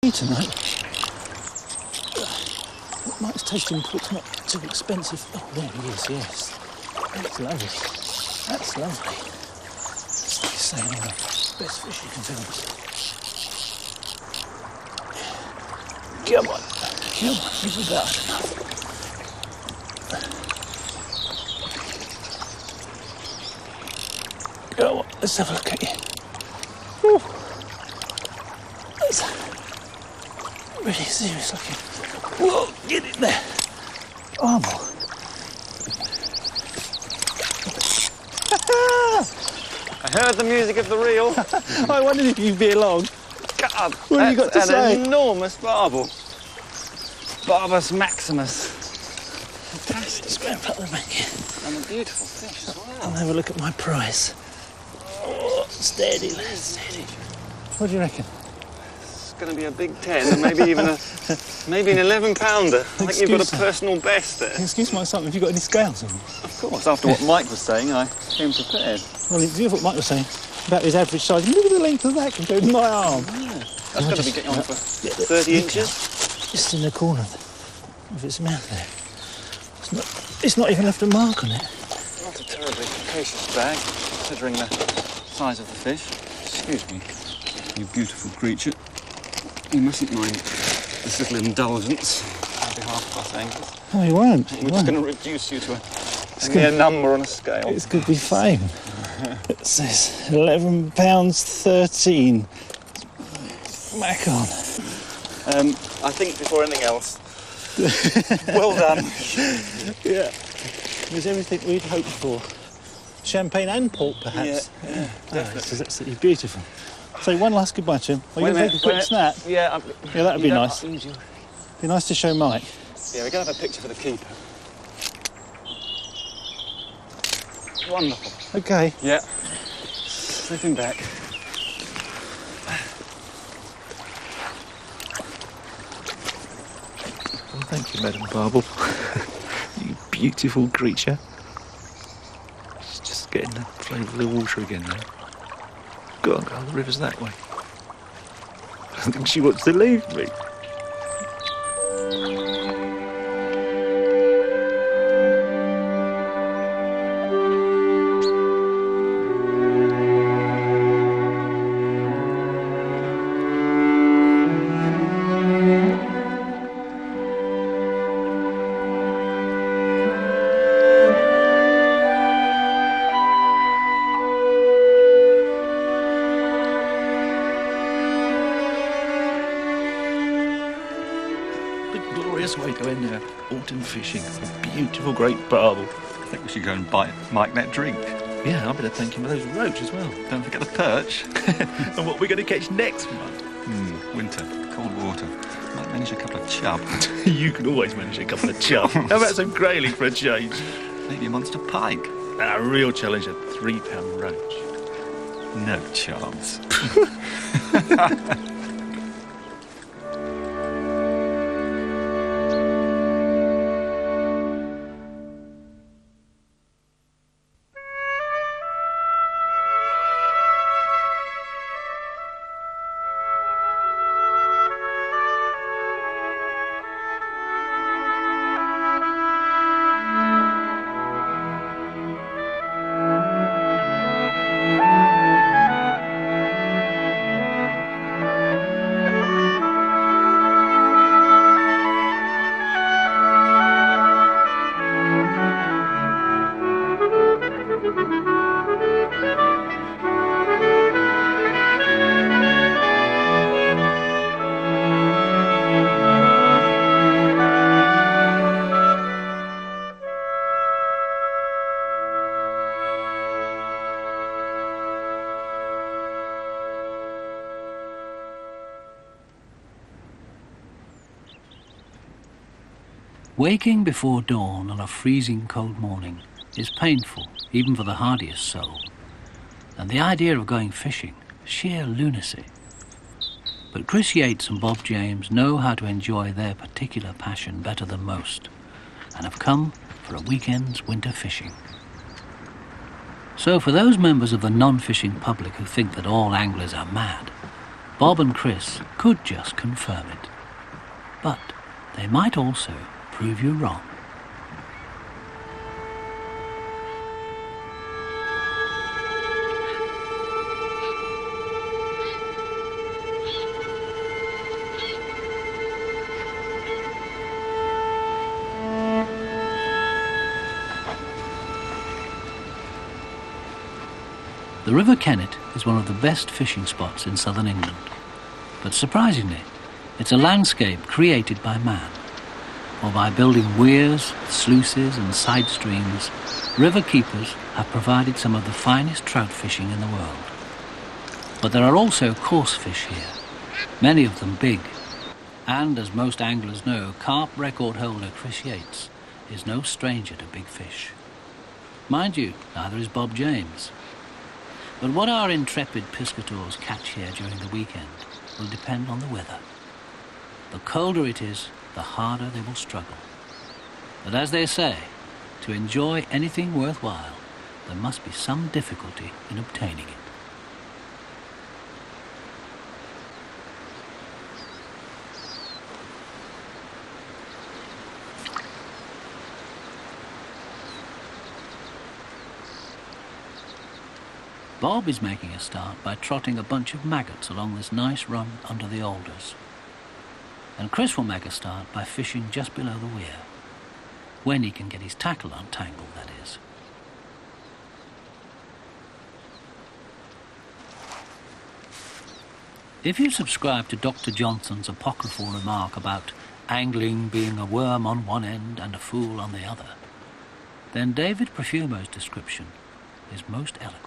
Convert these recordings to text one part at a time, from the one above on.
me tonight. Mike's tasting pork's not too expensive. Oh, there he is, yes. That's lovely. That's lovely. That's like you say, anyway. Best fish you can film. Come on. Come on, give me that enough. Go on, let's have a look at you. Whew. That's really serious looking. Whoa, get in there. Barbel. I heard the music of the reel. I wondered if you'd be along. God, what have you got to say? An enormous barbel. Barbus maximus. Fantastic. Spare up the back. And a beautiful fish as well. I'll have a look at my prize. Oh, steady, lad, steady. What do you reckon? It's going to be a big 10, and maybe even maybe an 11-pounder. I think you've got a personal best there. Excuse my son, have you got any scales on you? Of course, after what Mike was saying, I came prepared. Well, do you hear what Mike was saying about his average size? Look at the length of that compared to my arm. Yeah. That's got to be getting on for 30 inches. Just in the corner of its mouth there. It's not even left a mark on it. Not a terribly capacious bag, considering the size of the fish. Excuse me, you beautiful creature. You mustn't mind this little indulgence on behalf of us anglers. Oh, he won't. We're just going to reduce you to a mere number on a scale. It's going to be fame. It says 11 pounds 13. Smack on. I think before anything else, well done. Yeah. It was everything we'd hoped for. Champagne and pork, perhaps. Yeah, definitely. It's absolutely beautiful. So one last goodbye to him. Are you going to take a quick snap? Yeah. Yeah, that would be nice. Be nice to show Mike. Yeah, we're going to have a picture for the keeper. Wonderful. Okay. Yeah. Slipping back. Well, thank you, Madam Barbel. You beautiful creature. She's just getting the flavour of the water again now. Go on, girl, the river's that way. I don't think she wants to leave me. Way to end our autumn fishing. A beautiful great barbel. I think we should go and buy Mike that drink. Yeah, I better thank him for those roach as well. Don't forget the perch. And what we're going to catch next month? Winter, cold water. Might manage a couple of chub. You can always manage a couple of chub. How about some grayling for a change? Maybe a monster pike. A real challenge, a 3-pound roach. No chance. Waking before dawn on a freezing cold morning is painful, even for the hardiest soul. And the idea of going fishing, sheer lunacy. But Chris Yates and Bob James know how to enjoy their particular passion better than most, and have come for a weekend's winter fishing. So for those members of the non-fishing public who think that all anglers are mad, Bob and Chris could just confirm it. But they might also prove you wrong. The River Kennet is one of the best fishing spots in southern England. But surprisingly, it's a landscape created by man. Or by building weirs, sluices and side streams, river keepers have provided some of the finest trout fishing in the world. But there are also coarse fish here, many of them big. And as most anglers know, carp record holder Chris Yates is no stranger to big fish. Mind you, neither is Bob James. But what our intrepid piscators catch here during the weekend will depend on the weather. The colder it is, the harder they will struggle. But as they say, to enjoy anything worthwhile, there must be some difficulty in obtaining it. Bob is making a start by trotting a bunch of maggots along this nice run under the alders. And Chris will make a start by fishing just below the weir, when he can get his tackle untangled, that is. If you subscribe to Dr. Johnson's apocryphal remark about angling being a worm on one end and a fool on the other, then David Profumo's description is most eloquent.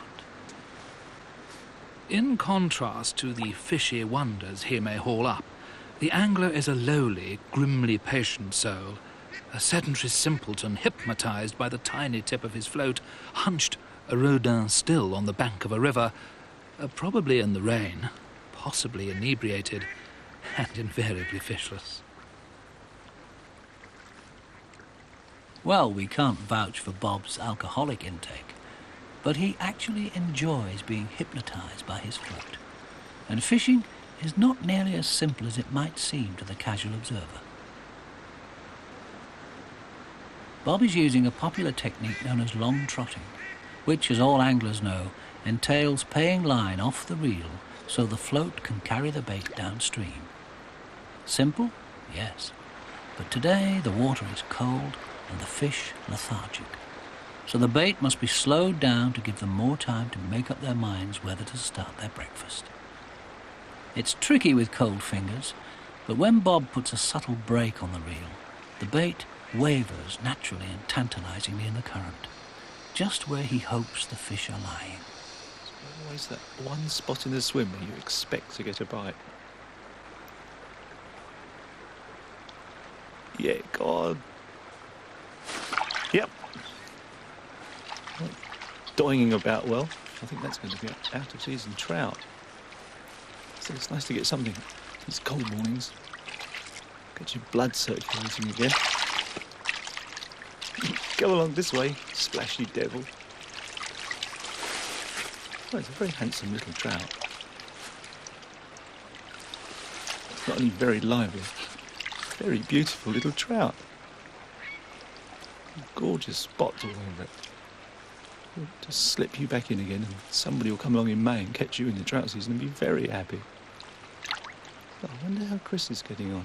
In contrast to the fishy wonders he may haul up, the angler is a lowly, grimly patient soul, a sedentary simpleton hypnotized by the tiny tip of his float, hunched a rodin still on the bank of a river, probably in the rain, possibly inebriated, and invariably fishless. Well, we can't vouch for Bob's alcoholic intake, but he actually enjoys being hypnotized by his float. And fishing is not nearly as simple as it might seem to the casual observer. Bob is using a popular technique known as long trotting, which, as all anglers know, entails paying line off the reel so the float can carry the bait downstream. Simple? Yes. But today the water is cold and the fish lethargic. So the bait must be slowed down to give them more time to make up their minds whether to start their breakfast. It's tricky with cold fingers, but when Bob puts a subtle break on the reel, the bait wavers naturally and tantalizingly in the current, just where he hopes the fish are lying. There's always that one spot in the swim where you expect to get a bite. Yeah, go on. Yep. Dying about well. I think that's going to be out of season trout. So it's nice to get something these cold mornings. Get your blood circulating again. Go along this way, splashy devil. Well, it's a very handsome little trout. It's not only very lively, very beautiful little trout. Gorgeous spots all over it. It'll just slip you back in again, and somebody will come along in May and catch you in the trout season and be very happy. Oh, I wonder how Chris is getting on.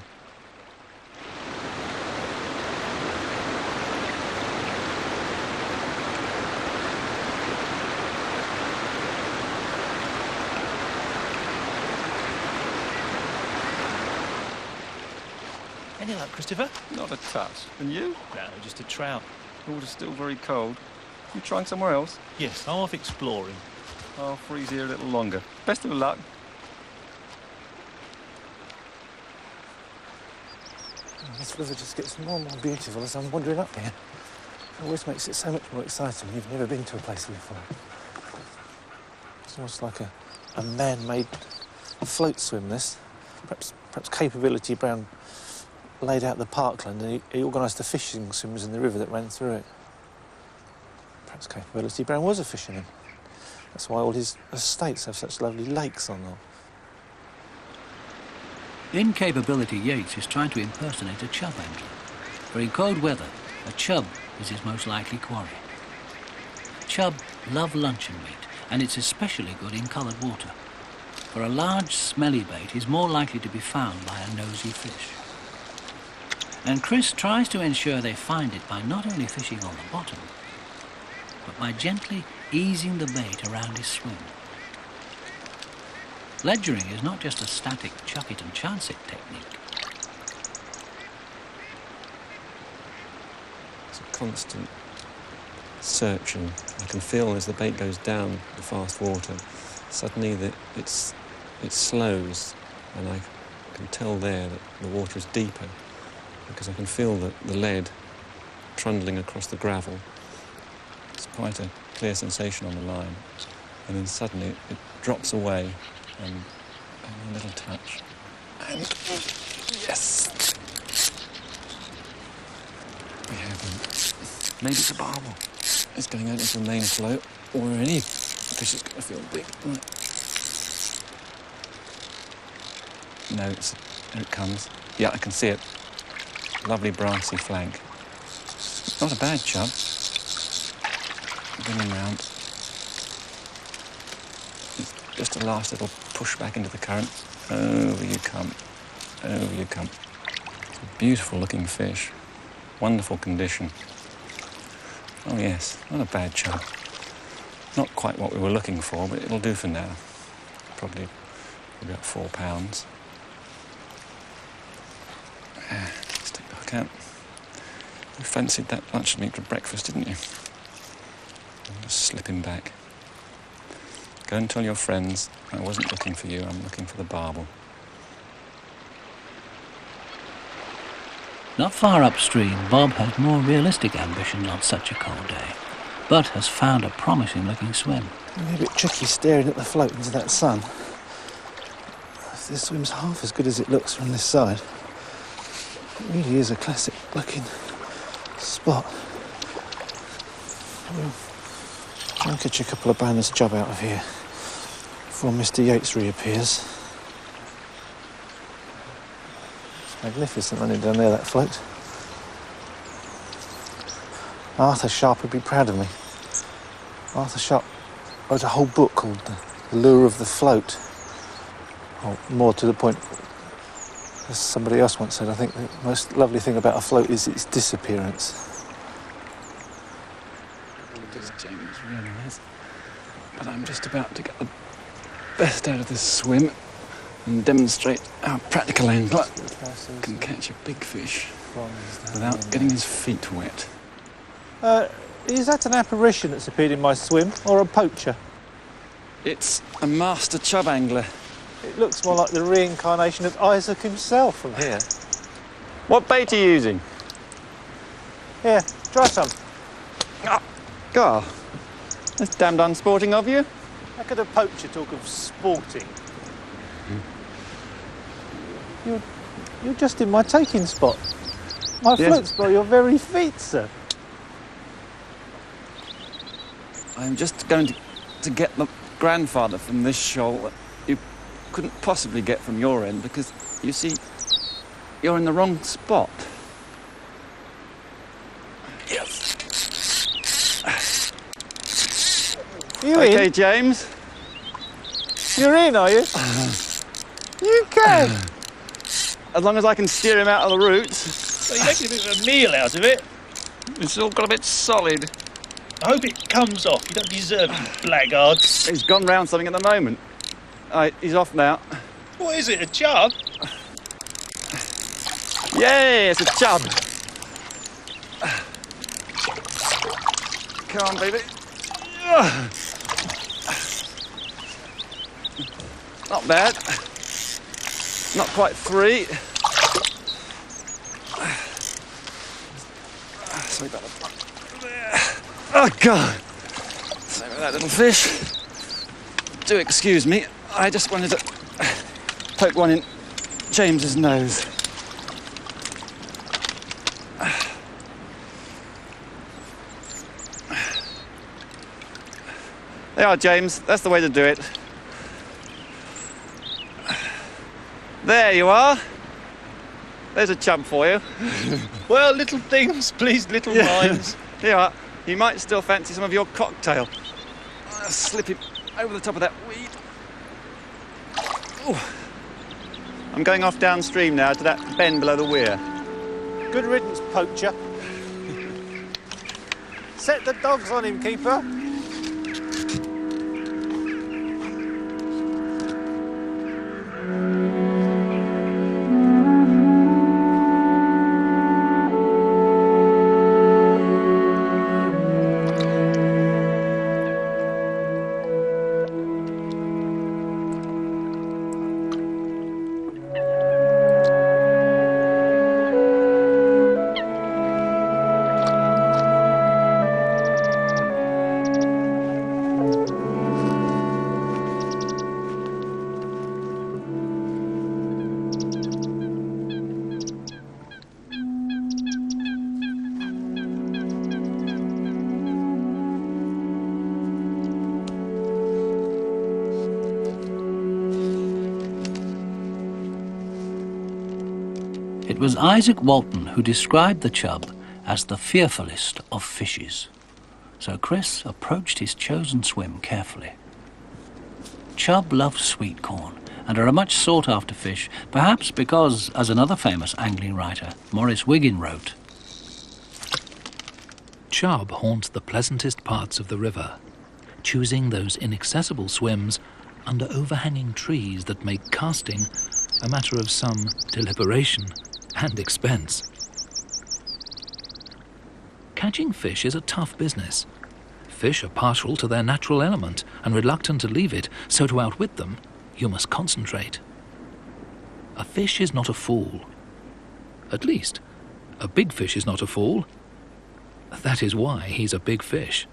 Any luck, Christopher? Not a touch. And you? No, just a trout. The water's still very cold. You trying somewhere else? Yes, I'm off exploring. I'll freeze here a little longer. Best of luck. This river just gets more and more beautiful as I'm wandering up here. It always makes it so much more exciting when you've never been to a place before. It's almost like a man-made float swim, this. Perhaps Capability Brown laid out the parkland and he organised the fishing swims in the river that ran through it. Perhaps Capability Brown was a fisherman. That's why all his estates have such lovely lakes on them. In Capability, Yates is trying to impersonate a chub angler. For in cold weather, a chub is his most likely quarry. Chub love luncheon meat, and it's especially good in coloured water. For a large, smelly bait is more likely to be found by a nosy fish. And Chris tries to ensure they find it by not only fishing on the bottom, but by gently easing the bait around his swim. Ledgering is not just a static chuck it and chance it technique. It's a constant search, and I can feel as the bait goes down the fast water, suddenly it slows, and I can tell there that the water is deeper, because I can feel the lead trundling across the gravel. It's quite a clear sensation on the line, and then suddenly it drops away, and a little touch. And yes! We have him. Maybe it's a barbel. It's going out into the main float, or any fish is going to feel big. No, there it comes. Yeah, I can see it. Lovely brassy flank. Not a bad chub. Bring him round. It's just a last little push back into the current. Over you come. Over you come. It's a beautiful looking fish. Wonderful condition. Oh yes, not a bad chub. Not quite what we were looking for, but it'll do for now. Probably about 4 pounds. Let's take the hook out. You fancied that luncheon meat for breakfast, didn't you? I'll just slip him back. Go and tell your friends I wasn't looking for you, I'm looking for the barbel. Not far upstream, Bob has more realistic ambitions on such a cold day, but has found a promising-looking swim. It'll be a bit tricky staring at the float into that sun. If this swim's half as good as it looks from this side, it really is a classic-looking spot. I'll catch a couple of banners chub out of here before Mr. Yates reappears. It's magnificent running down there, that float. Arthur Sharp would be proud of me. Arthur Sharp wrote a whole book called The Lure of the Float. Or more to the point, as somebody else once said, I think the most lovely thing about a float is its disappearance. Does James realise? But I'm just about to get the best out of this swim and demonstrate how a practical angler can catch a big fish without getting his feet wet. Is that an apparition that's appeared in my swim, or a poacher? It's a master chub angler. It looks more like the reincarnation of Isaac himself from here. What bait are you using? Here, try some. Oh, God, that's damned unsporting of you. How could a poacher talk of sporting? You're just in my taking spot. My Yes. float's by your very feet, sir. I'm just going to get the grandfather from this shoal that you couldn't possibly get from your end because, you see, you're in the wrong spot. Yes. You Okay, in? James. You're in, are you? You can. As long as I can steer him out of the roots. Well, you're making a bit of a meal out of it. It's all got a bit solid. I hope it comes off. You don't deserve it, blackguards. He's gone round something at the moment. He's off now. What is it, a chub? Yay, it's a chub. Come on, baby. Not bad. Not quite 3. Sorry about that. Oh, God. Sorry about that little fish. Do excuse me. I just wanted to poke one in James's nose. There you are, James. That's the way to do it. There you are. There's a chub for you. Well, little things, please, little minds. Here you are. You might still fancy some of your cocktail. Slip it over the top of that weed. Ooh. I'm going off downstream now to that bend below the weir. Good riddance, poacher. Set the dogs on him, keeper. It was Isaac Walton who described the chub as the fearfulest of fishes. So Chris approached his chosen swim carefully. Chub love sweet corn and are a much sought-after fish, perhaps because, as another famous angling writer, Maurice Wiggin, wrote, Chub haunt the pleasantest parts of the river, choosing those inaccessible swims under overhanging trees that make casting a matter of some deliberation and expense. Catching fish is a tough business. Fish are partial to their natural element and reluctant to leave it, so to outwit them, you must concentrate. A fish is not a fool. At least, a big fish is not a fool. That is why he's a big fish.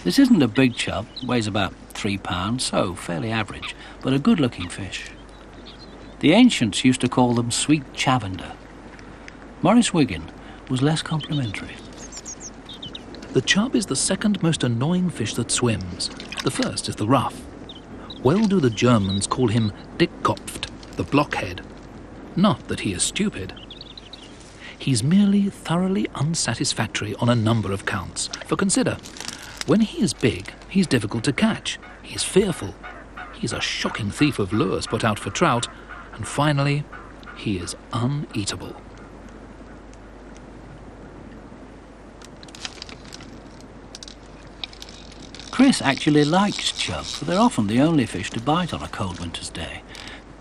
This isn't a big chub, weighs about 3 pounds, so fairly average, but a good-looking fish. The ancients used to call them sweet chavender. Maurice Wiggin was less complimentary. The chub is the second most annoying fish that swims. The first is the ruff. Well do the Germans call him Dickkopft, the blockhead. Not that he is stupid. He's merely thoroughly unsatisfactory on a number of counts. For consider, when he is big, he's difficult to catch. He's fearful. He's a shocking thief of lures put out for trout. And finally, he is uneatable. Chris actually likes chub, but they're often the only fish to bite on a cold winter's day.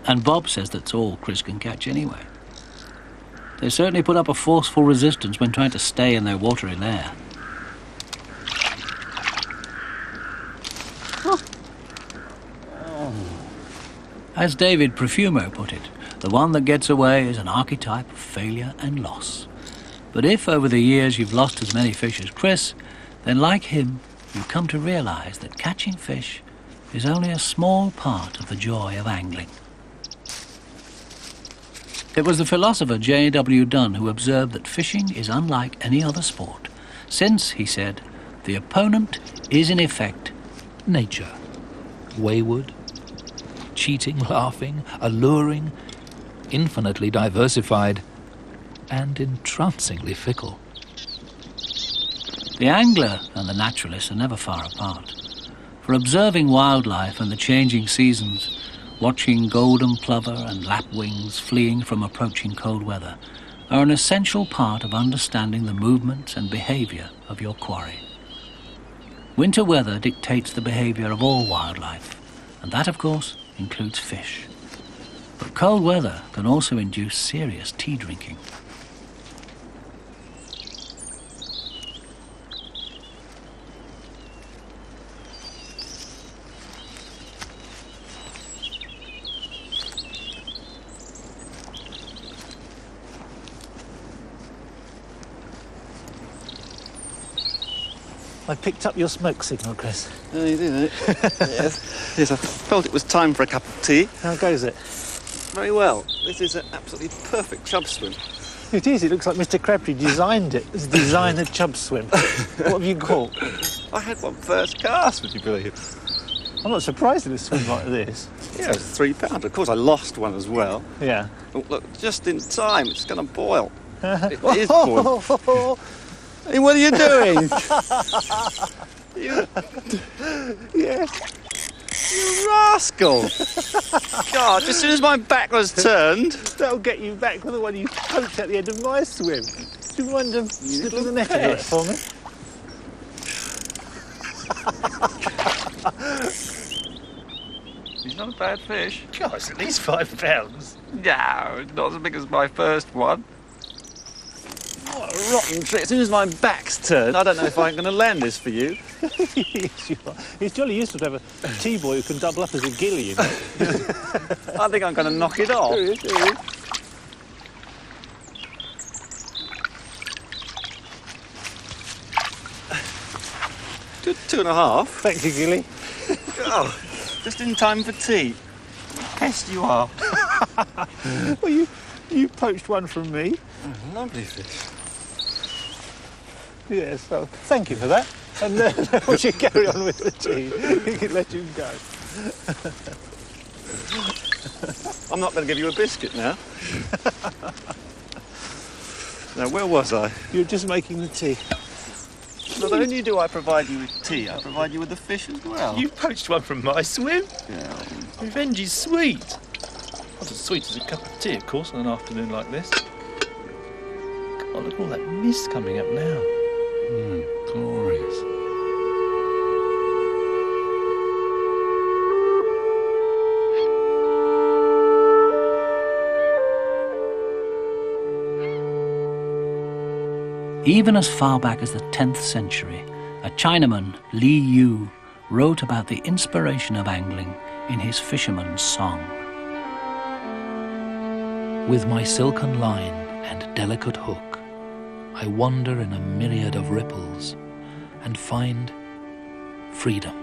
And Bob says that's all Chris can catch anyway. They certainly put up a forceful resistance when trying to stay in their watery lair. As David Profumo put it, the one that gets away is an archetype of failure and loss. But if over the years you've lost as many fish as Chris, then like him, you come to realise that catching fish is only a small part of the joy of angling. It was the philosopher J.W. Dunn who observed that fishing is unlike any other sport, since, he said, the opponent is in effect Nature. Wayward, cheating, laughing, alluring, infinitely diversified, and entrancingly fickle. The angler and the naturalist are never far apart. For observing wildlife and the changing seasons, watching golden plover and lapwings fleeing from approaching cold weather, are an essential part of understanding the movements and behaviour of your quarry. Winter weather dictates the behaviour of all wildlife, And that, of course, includes fish. But cold weather can also induce serious tea drinking. I picked up your smoke signal, Chris. Oh, you did it? Yes. Yes, I felt it was time for a cup of tea. How goes it? Very well. This is an absolutely perfect chub swim. It is. It looks like Mr. Crabtree designed it. It's designer chub swim. What have you caught? I had one first cast, would you believe? I'm not surprised at a swim like this. Yeah, it was £3. Of course, I lost one as well. Yeah. Oh, look, just in time. It's going to boil. It is boiling. Hey, what are you doing? Yes. You rascal! God, as soon as my back was turned... That'll get you back for the one you poked at the end of my swim. Do you mind slipping the net into it for me? He's not a bad fish. God, it's at least £5. No, not as big as my first one. What a rotten trick. As soon as my back's turned, I don't know if I'm going to land this for you. Yes, you are. It's jolly useful to have a T-boy who can double up as a gilly, you know. I think I'm going to knock it off. Good 2.5. Thank you, Gilly. Oh, just in time for tea. Pest you are. Well, you poached one from me. Oh, lovely fish. Yes, so thank you for that. And we should carry on with the tea. We can let you go. I'm not going to give you a biscuit now. Now, where was I? You're just making the tea. Not only do I provide you with tea, I provide you with the fish as well. You poached one from my swim? Yeah. Revenge is sweet. Not as sweet as a cup of tea, of course, on an afternoon like this. God, look at all that mist coming up now. Glorious. Even as far back as the 10th century, a Chinaman, Li Yu, wrote about the inspiration of angling in his Fisherman's Song. With my silken line and delicate hook, I wander in a myriad of ripples and find freedom.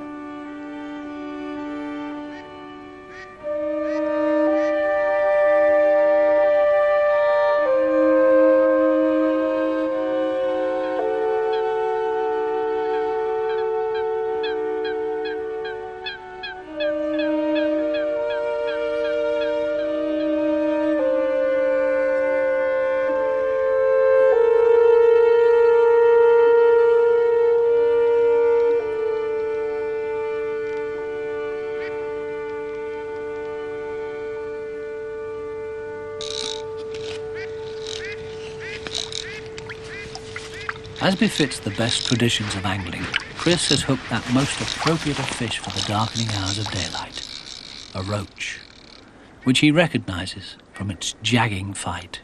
As befits the best traditions of angling, Chris has hooked that most appropriate of fish for the darkening hours of daylight, a roach, which he recognises from its jagging fight.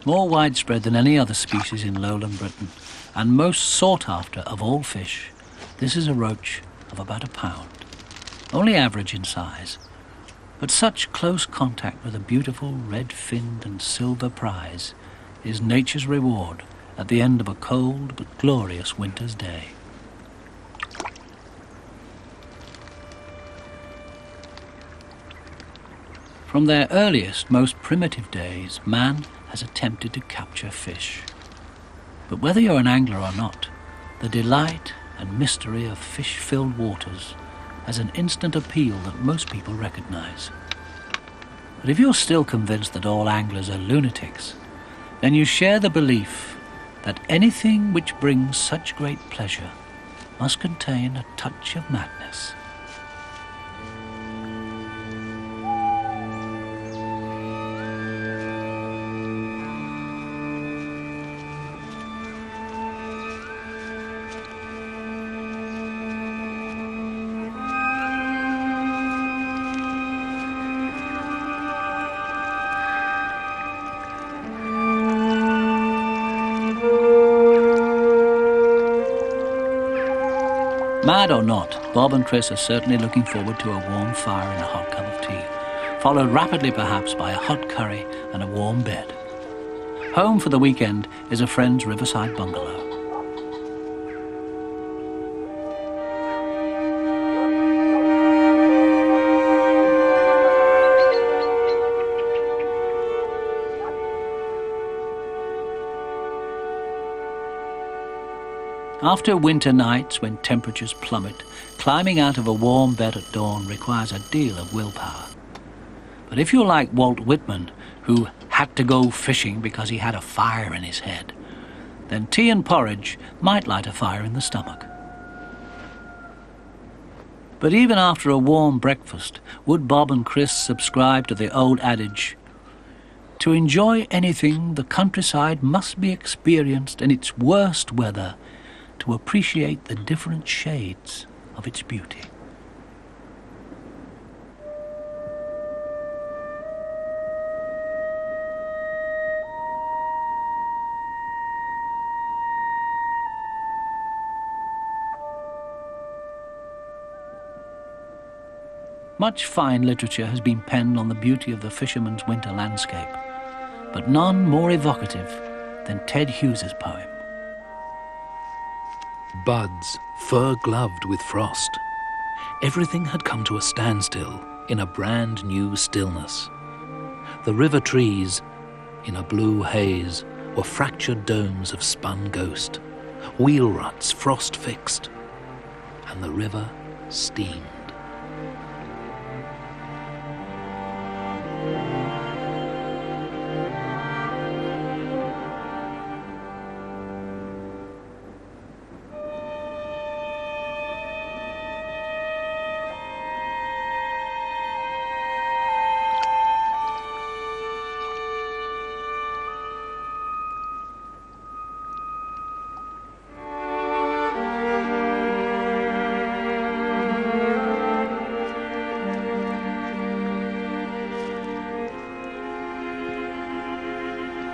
More widespread than any other species in lowland Britain, and most sought after of all fish, this is a roach of about a pound, only average in size, but such close contact with a beautiful red-finned and silver prize is nature's reward at the end of a cold but glorious winter's day. From their earliest, most primitive days, man has attempted to capture fish. But whether you're an angler or not, the delight and mystery of fish-filled waters has an instant appeal that most people recognize. But if you're still convinced that all anglers are lunatics, then you share the belief that anything which brings such great pleasure must contain a touch of madness. Mad or not, Bob and Chris are certainly looking forward to a warm fire and a hot cup of tea, followed rapidly perhaps by a hot curry and a warm bed. Home for the weekend is a friend's riverside bungalow. After winter nights when temperatures plummet, climbing out of a warm bed at dawn requires a deal of willpower. But if you're like Walt Whitman, who had to go fishing because he had a fire in his head, then tea and porridge might light a fire in the stomach. But even after a warm breakfast, would Bob and Chris subscribe to the old adage, "To enjoy anything, the countryside must be experienced in its worst weather, to appreciate the different shades of its beauty"? Much fine literature has been penned on the beauty of the fisherman's winter landscape, but none more evocative than Ted Hughes's poem. Buds, fur-gloved with frost. Everything had come to a standstill in a brand new stillness. The river trees, in a blue haze, were fractured domes of spun ghost, wheel ruts frost-fixed, and the river steamed.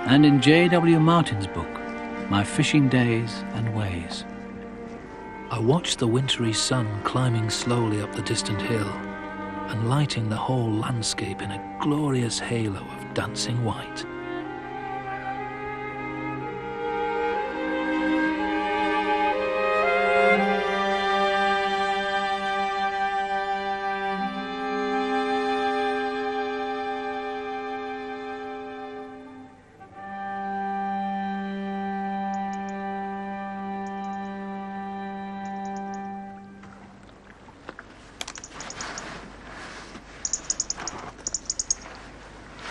And in J.W. Martin's book, My Fishing Days and Ways, I watched the wintry sun climbing slowly up the distant hill and lighting the whole landscape in a glorious halo of dancing white.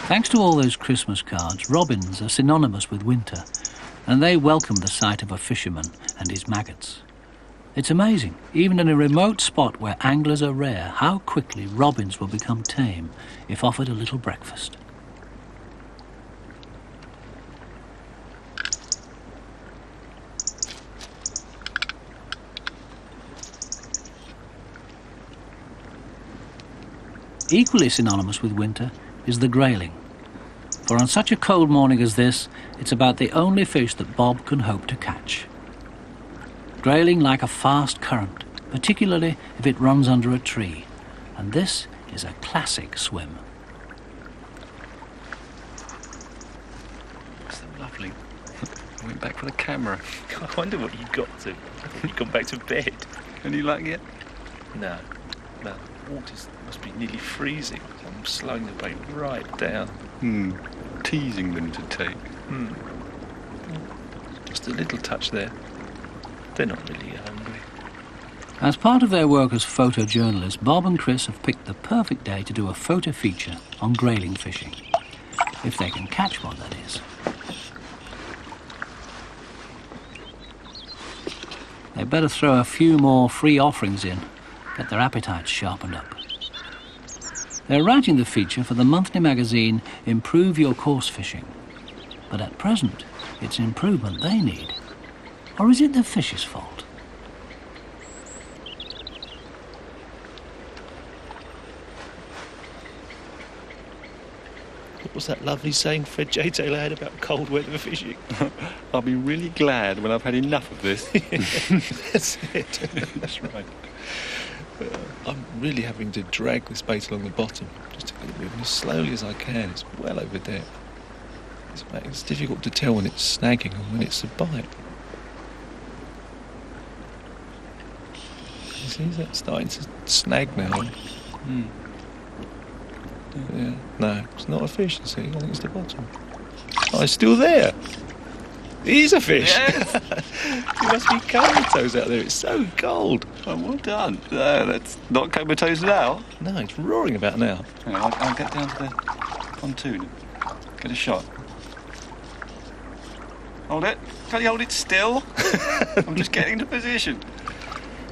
Thanks to all those Christmas cards, robins are synonymous with winter, and they welcome the sight of a fisherman and his maggots. It's amazing, even in a remote spot where anglers are rare, how quickly robins will become tame if offered a little breakfast. Equally synonymous with winter is the grayling. For on such a cold morning as this, it's about the only fish that Bob can hope to catch. Grayling like a fast current, particularly if it runs under a tree, and this is a classic swim. So lovely. I went back for the camera. I wonder what you got to. You've gone back to bed. Any luck yet? No. The water must be nearly freezing. I'm slowing the boat right down. Teasing them to take. Just a little touch there. They're not really hungry. As part of their work as photojournalists, Bob and Chris have picked the perfect day to do a photo feature on grayling fishing. If they can catch one, that is. They'd better throw a few more free offerings in, get their appetites sharpened up. They're writing the feature for the monthly magazine Improve Your Course Fishing. But at present, it's improvement they need. Or is it the fish's fault? What was that lovely saying Fred J. Taylor had about cold weather fishing? I'll be really glad when I've had enough of this. That's it. That's right. I'm really having to drag this bait along the bottom, just to get it moving as slowly as I can. It's well over there. It's difficult to tell when it's snagging and when it's a bite. You see, is that starting to snag now? Yeah. No, it's not a fish, you see. I think it's the bottom. Oh, it's still there. It is a fish. Yes. It must be comatose out there. It's so cold. Oh, well done. No, that's not comatose now. No, it's roaring about now. Hang on, I'll get down to the pontoon. Get a shot. Hold it. Can you hold it still? I'm just getting into position.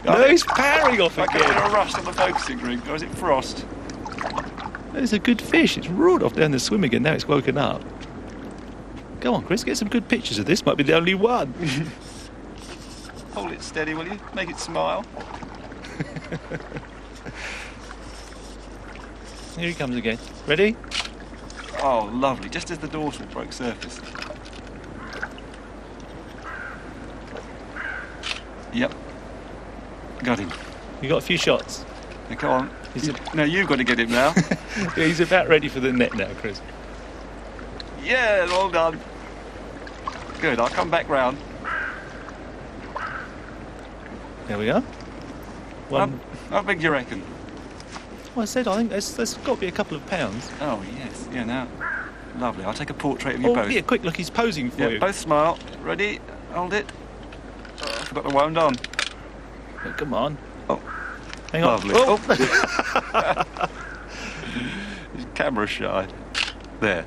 No, he's powering off I again. get a rust on the focusing ring, or is it frost? It's a good fish. It's roared off down the swim again. Now it's woken up. Go on, Chris, get some good pictures of this. Might be the only one. Hold it steady, will you? Make it smile. Here he comes again. Ready? Oh, lovely. Just as the dorsal broke surface. Yep. Got him. You got a few shots. Now, come on. He's Now you've got to get him now. Yeah, he's about ready for the net now, Chris. Yeah, well done. Good, I'll come back round. There we are. One. How big do you reckon? Well, I said I think there's got to be a couple of pounds. Oh, yes. Yeah, now. Lovely. I'll take a portrait of you Oh, both. yeah, quick look, he's posing for Yeah, you. both smile. Ready? Hold it. Oh, I forgot the wound on. Oh, come on. Oh. Hang on. Lovely. Oh. He's camera shy. There.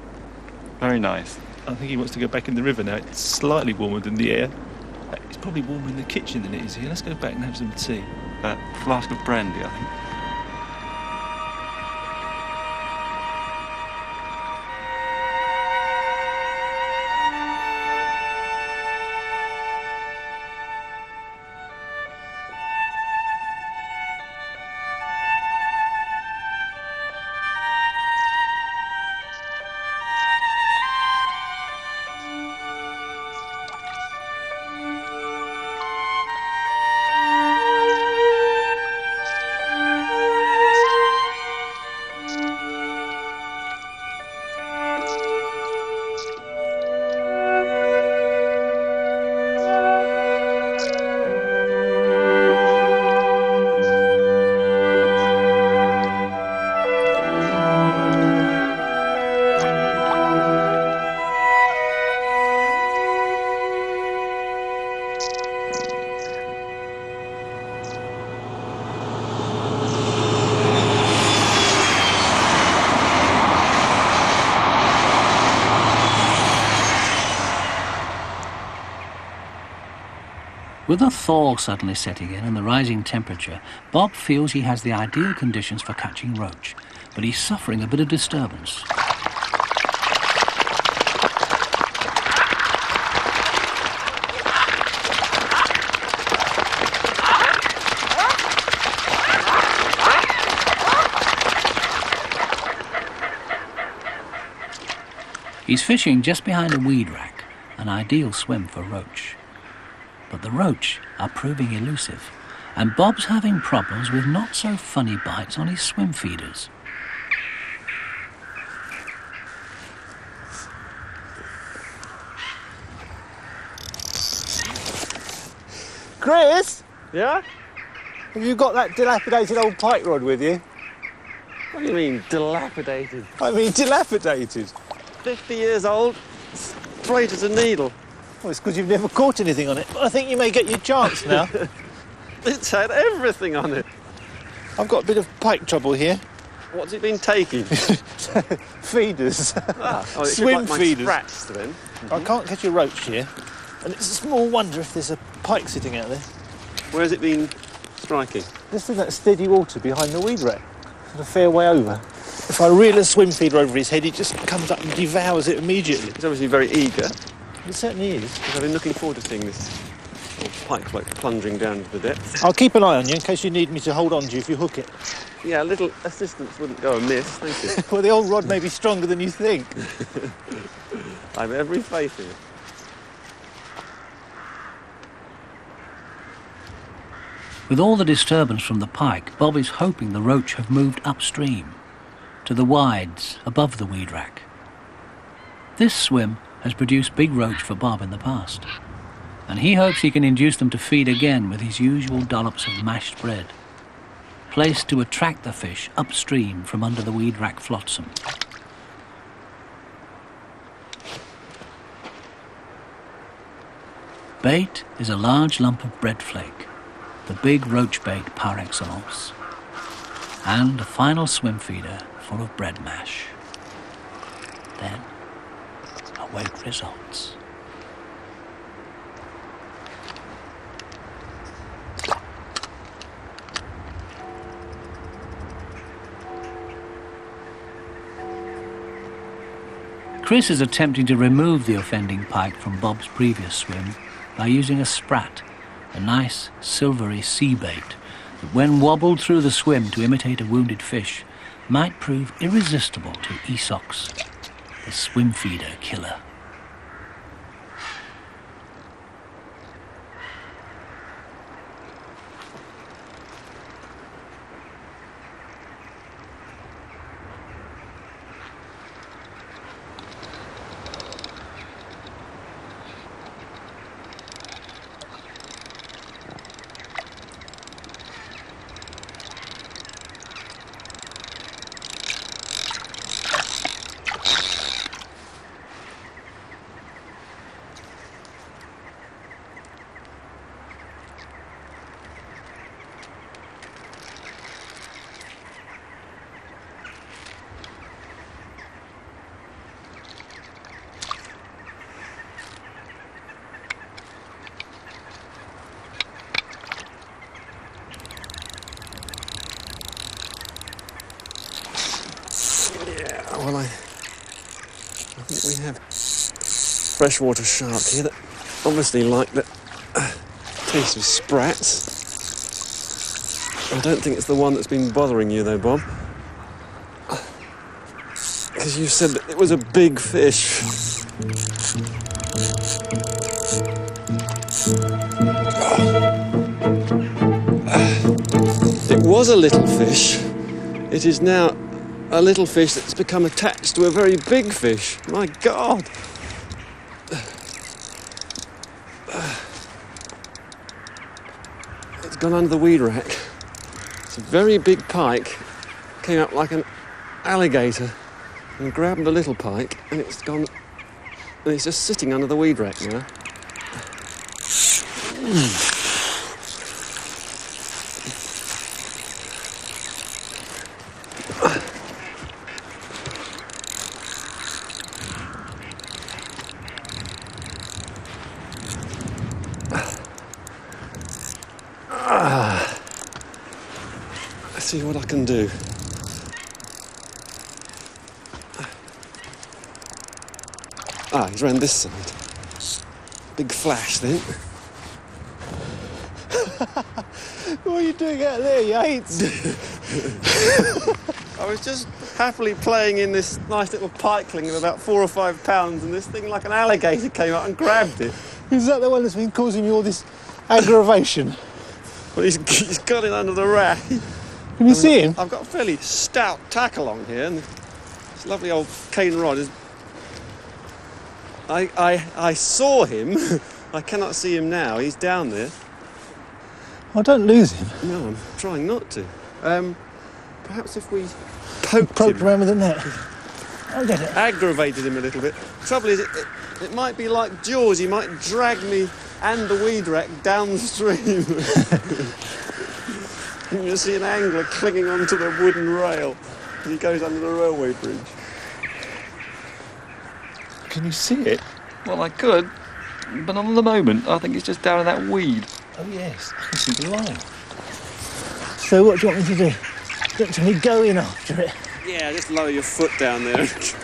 Very nice. I think he wants to go back in the river now. It's slightly warmer than the air. It's probably warmer in the kitchen than it is here. Let's go back and have some tea. A flask of brandy, I think. With the thaw suddenly setting in and the rising temperature, Bob feels he has the ideal conditions for catching roach, but he's suffering a bit of disturbance. He's fishing just behind a weed rack, an ideal swim for roach. But the roach are proving elusive, and Bob's having problems with not-so-funny bites on his swim feeders. Chris, Yeah? have you got that dilapidated old pike rod with you? What do you mean, dilapidated? I mean, dilapidated. 50 years old, straight as a needle. Well, it's because you've never caught anything on it. But I think you may get your chance now. It's had everything on it. I've got a bit of pike trouble here. What's it been taking? Feeders. Oh, it Swim like my feeders. scratch then. I can't catch a roach here. And it's a small wonder if there's a pike sitting out there. Where's it been striking? Just in that steady water behind the weed rack. A fair way over. If I reel a swim feeder over his head, he just comes up and devours it immediately. He's obviously very eager, It certainly is. because I've been looking forward to seeing this little pike like plunging down into the depths. I'll keep an eye on you in case you need me to hold on to you if you hook it. Yeah, a little assistance wouldn't go amiss, thank you. Well, the old rod may be stronger than you think. I have every faith in it. With all the disturbance from the pike, Bob is hoping the roach have moved upstream, to the wides above the weed rack. This swim has produced big roach for Bob in the past, and he hopes he can induce them to feed again with his usual dollops of mashed bread, placed to attract the fish upstream from under the weed rack flotsam. Bait is a large lump of bread flake, the big roach bait par excellence, and a final swim feeder full of bread mash. Then, await results. Chris is attempting to remove the offending pike from Bob's previous swim by using a sprat, a nice silvery sea bait that, when wobbled through the swim to imitate a wounded fish, might prove irresistible to Esox, the swim feeder killer. Well, I think we have freshwater shark here that obviously like the taste of sprats. I don't think it's the one that's been bothering you though, Bob. Because you said that it was a big fish. It was a little fish. It is now a little fish that's become attached to a very big fish. My God! It's gone under the weed rack. It's a very big pike. Came up like an alligator and grabbed a little pike, and it's gone. And it's just sitting under the weed rack now. Let's see what I can do. Ah, he's round this side. Big flash then. What are you doing out there, Yates? I was just happily playing in this nice little pikeling of about 4 or 5 pounds, and this thing like an alligator came up and grabbed it. Is that the one that's been causing you all this aggravation? Well, he's got it under the rack. Can you see him? I've got a fairly stout tackle on here, and this lovely old cane rod is... I saw him. I cannot see him now. He's down there. Oh, don't lose him. No, I'm trying not to. Perhaps if we poked Poked him. around with a net. I'll get it. Aggravated him a little bit. Trouble is, it might be like Jaws. He might drag me and the weed rack downstream. You see an angler clinging onto the wooden rail as he goes under the railway bridge. Can you see it? Well, I could, but on the moment, I think it's just down in that weed. Oh yes, I can see the line. So what do you want me to do? Do you want me to go in after it? Yeah, just lower your foot down there and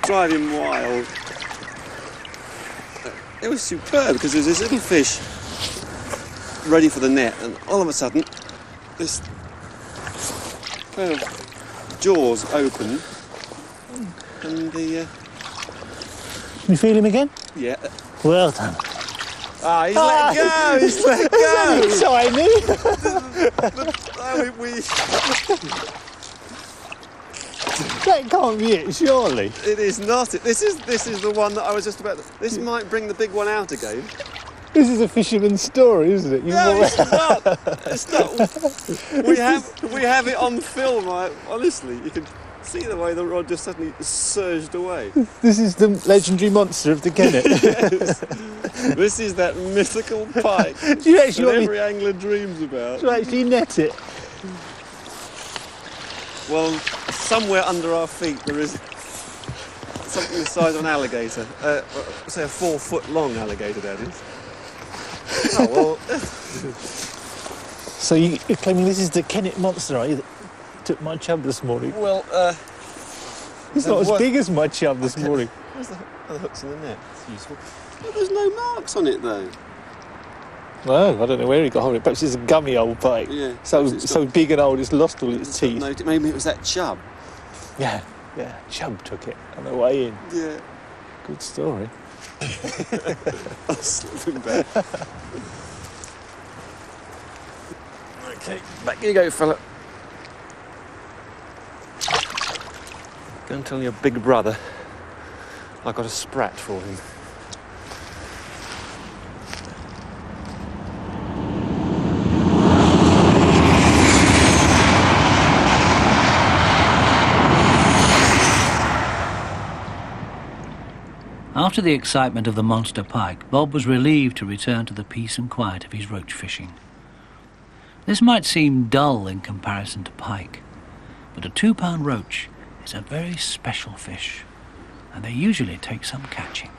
drive him wild. It was superb because there's this little fish ready for the net, and all of a sudden, this pair of jaws open, and the Can you feel him again? yeah. Well done. Ah, he's let go. He's let go. Tiny. That can't be it, surely. It is not. This is the one that I was just about. This might bring the big one out again. This is a fisherman's story, isn't it? No, it's not. It's not. We have it on film. Honestly, you can see the way the rod just suddenly surged away. This is the legendary monster of the Kennet. Yes. This is that mythical pike Do you actually that want me every angler dreams about. to actually net it? Well, somewhere under our feet there is something the size of an alligator. Say a 4-foot long alligator, that is. Oh, well. So you're claiming this is the Kennet monster, are you, that took my chub this morning? Well, It's not as big as my chub this morning. where's the hooks in the net? It's useful. Oh, there's no marks on it, though. Well, I don't know where he got hold of it. Perhaps it's a gummy old pike. Yeah. So big and old it's lost all its teeth. No, maybe it was that chub. Yeah. Chub took it on the way in. Yeah. Good story. I'll slip him back. Okay, back you go, fella. Go and tell your big brother I got a sprat for him. After the excitement of the monster pike, Bob was relieved to return to the peace and quiet of his roach fishing. This might seem dull in comparison to pike, but a 2-pound roach is a very special fish, and they usually take some catching.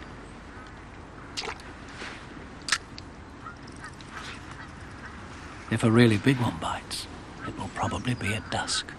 If a really big one bites, it will probably be at dusk.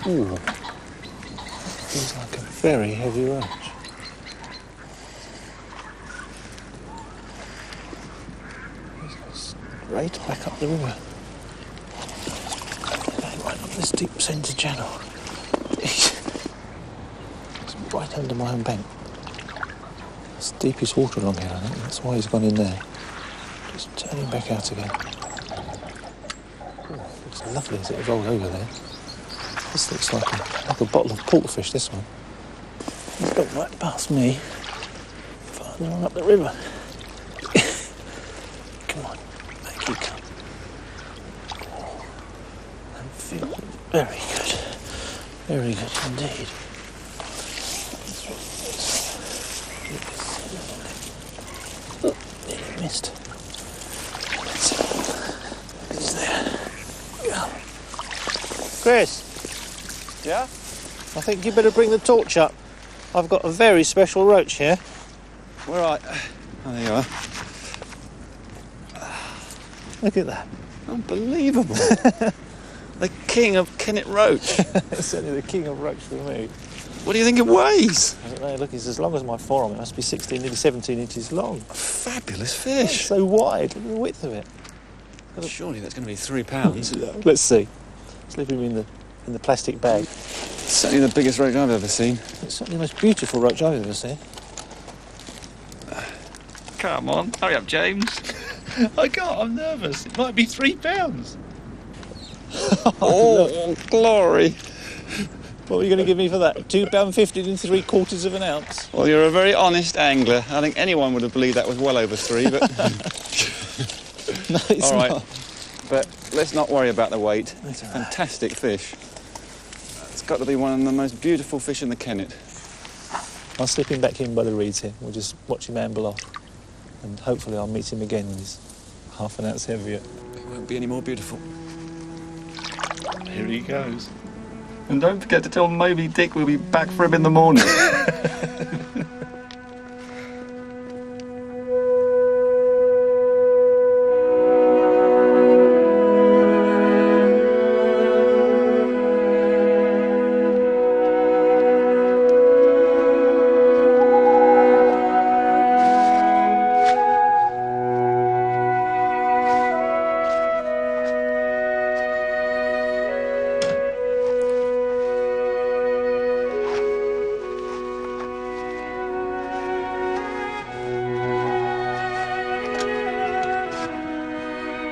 Ooh. Feels like a very heavy roach. He's gone straight back up the river. Right up this deep centre channel. It's right under my own bank. It's the deepest water along here, I think. That's why he's gone in there. Just turning back out again. Ooh, looks lovely as it rolls over there. This looks like a bottle of porkfish, this one. It's got right past me. Farther on up the river. Come on, make you come. Oh, I'm feeling very good. Very good indeed. Oh, nearly missed. It's there. Go. Chris. Yeah? I think you better bring the torch up. I've got a very special roach here. Where are I? Oh, there you are. Look at that. Unbelievable. The king of Kennet Roach. It's certainly the king of roach for me. What do you think it weighs? I don't know, look, it's as long as my forearm. It must be 16, nearly 17 inches long. Fabulous It's fish. so wide. Look at the width of it. Surely that's going to be £3. Let's see. Slip him in the plastic bag. Certainly the biggest roach I've ever seen. It's certainly the most beautiful roach I've ever seen. Come on, hurry up, James. I can't, I'm nervous. It might be £3. Oh, glory. What were you going to give me for that? £2.50 and 3/4 of an ounce. Well, you're a very honest angler. I think anyone would have believed that was well over 3, but... No, it's All right. not. But let's not worry about the weight. It's a fantastic fish. It's got to be one of the most beautiful fish in the Kennet. I'll slip him back in by the reeds here. We'll just watch him amble off. And hopefully I'll meet him again when he's half an ounce heavier. It won't be any more beautiful. Here he goes. And don't forget to tell Moby Dick we'll be back for him in the morning.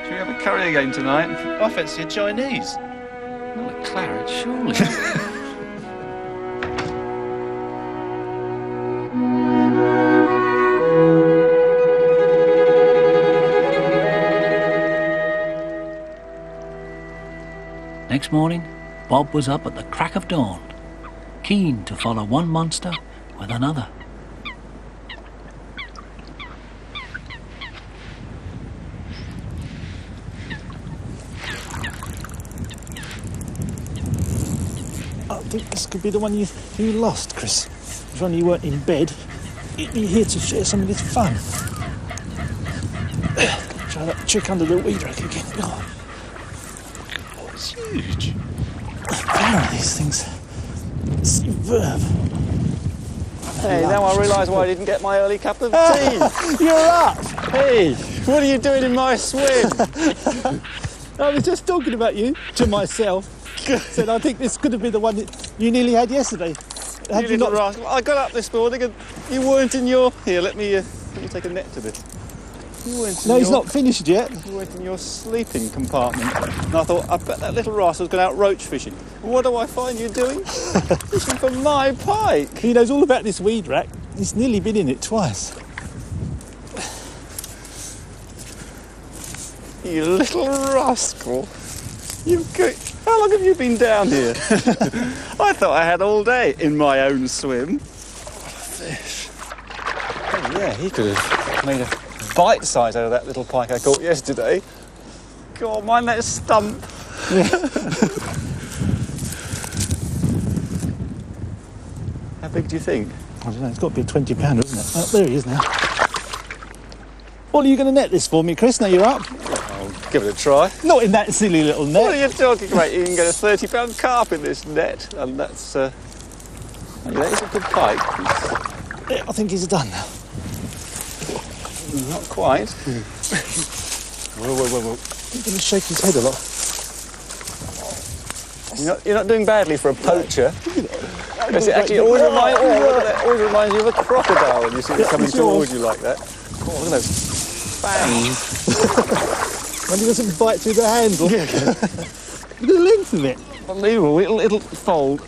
Should we have a curry again tonight? I fancy a Chinese. Not a claret, surely. Next morning, Bob was up at the crack of dawn, keen to follow one monster with another. I think this could be the one you lost, Chris. The one you weren't in bed. You're here to share some of this fun. Try that trick under the weed rack again. Oh, It's huge. apparently these things superb. Hey, now I realise why I didn't get my early cup of tea. You're up! Hey, what are you doing in my swim? I was just talking about you to myself. Said I think this could have been the one that you nearly had yesterday. Had You little rascal. I got up this morning and you weren't in your... Here, let me take a net to this. You weren't in No, he's your... not finished yet. You weren't in your sleeping compartment. And I thought, I bet that little rascal's gone out roach fishing. What do I find you doing? Fishing for my pike. He knows all about this weed rack. He's nearly been in it twice. You little rascal. How long have you been down here? I thought I had all day in my own swim. What a fish. Oh, yeah, he could have made a bite size out of that little pike I caught yesterday. Go on, mind that stump. How big do you think? I don't know, it's got to be a 20 pounder, isn't it? Oh, there he is now. What are you going to net this for me, Chris? Now you're up. I'll give it a try. Not in that silly little What net. are you talking about? You can get a 30-pound carp in this net, and that's that is a good pike. Yeah, I think he's done now. Not quite. Whoa. He's going to shake his head a lot. You're not doing badly for a poacher. Because it actually always reminds you of a crocodile when you see it coming it's yours. towards you like that. Oh, look at those fangs. When he doesn't bite through the handle. Look at the length of it. Unbelievable, it'll fold.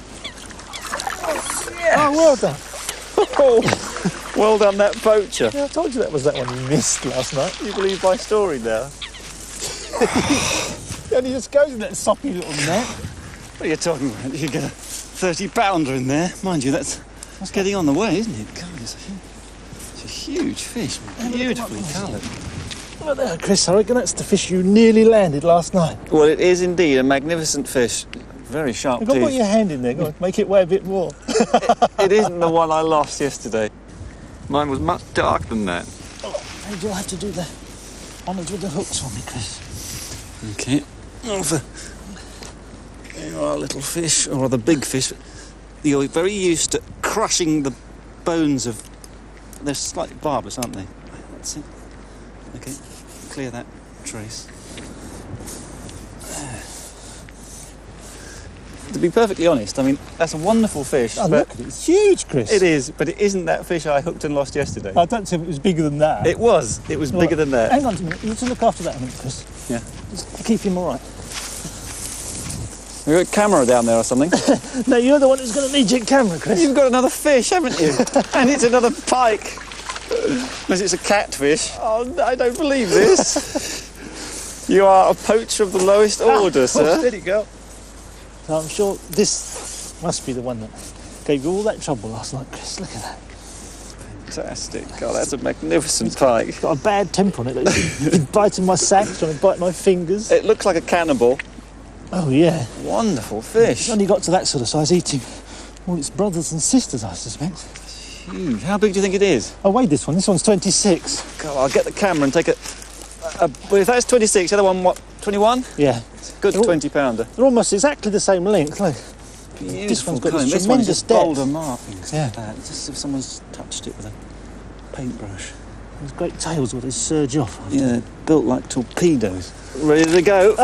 Oh, well done. Oh, well done, that poacher. Yeah, I told you that was that one you missed last night. You believe my story now? He only just goes in that soppy little net. What are you talking about? You can get a 30-pounder in there. Mind you, that's getting on the way, isn't it? God, it's a huge fish. Beautifully coloured. Look there, Chris. I reckon that's the fish you nearly landed last night. Well, it is indeed a magnificent fish. Very sharp You've got to put teeth. your hand in there. Go on, make it weigh a bit more. It isn't the one I lost yesterday. Mine was much darker than that. Maybe you'll have to do the honours with the hooks for me, Chris. Okay. Oh, You are little fish, or rather big fish. You're very used to crushing the bones of... They're slightly barbless, aren't they? That's it. Okay, clear that trace. To be perfectly honest, I mean, that's a wonderful fish. Oh, but look at it. It's huge, Chris. it is, but it isn't that fish I hooked and lost yesterday. I don't think it was bigger than that. It was bigger than that. Hang on a minute. You need to look after that a minute, Chris. Yeah. Just keep him all right. We've got a camera down there or something. No, you're the one who's going to need your camera, Chris. You've got another fish, haven't you? And it's another pike. Unless it's a catfish. Oh, I don't believe this. You are a poacher of the lowest order, sir. There you go. So I'm sure this must be the one that gave you all that trouble last night, Chris. Look at that. Fantastic. God, that's a magnificent pike. It's got a bad temper on it. He's biting my sack, trying to bite my fingers. It looks like a cannibal. Oh, yeah. Wonderful fish. It's only got to that sort of size, eating all its brothers and sisters, I suspect. Huge. How big do you think it is? I weighed this one. This one's 26. God, I'll get the camera and take a... well, if that's 26, the other one, what, 21? Yeah. Good They're all- 20-pounder. They're almost exactly the same length. Look. Beautiful This one's got colour. this This one's tremendous just depth. boulder markings. Yeah. Like that. It's just if someone's touched it with a paintbrush. These great tails where they surge off. Yeah, they're built like torpedoes. Ready to go?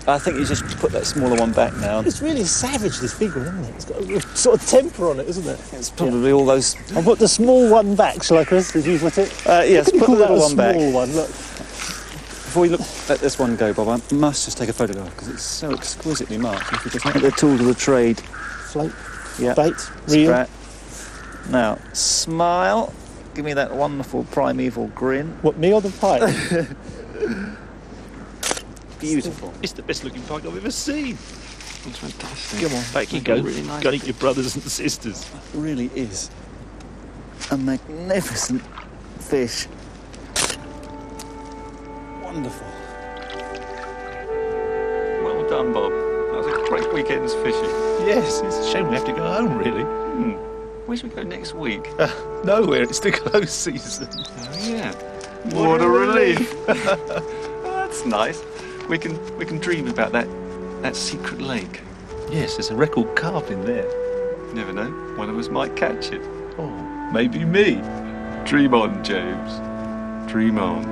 I think you just put that smaller one back now. It's really savage, this big one, isn't it? It's got a real sort of temper on it, isn't it? It's probably all those... I'll put the small one back, shall I, Chris? Did you put it? yes, Can you put the call that little a one back. small one? Look. Before we let this one go, Bob, I must just take a photograph because it's so exquisitely marked. If we just make the tools of the trade. Float, Yeah. bait, reel. Sprat. Now, smile. Give me that wonderful primeval grin. What, me or the pike? Beautiful. It's the best looking pike I've ever seen. It's fantastic. Come on, back you Like go. a really nice Go and eat your brothers and sisters. It really is a magnificent fish. Wonderful. Well done, Bob. That was a great weekend's fishing. Yes, it's a shame we have to go home, really. Where should we go next week? Nowhere, it's the close season. Oh, yeah. What a relief. That's nice. We can dream about that secret lake. Yes, there's a record carved in there. Never know. One of us might catch it. Oh, maybe me. Dream on, James. Dream on.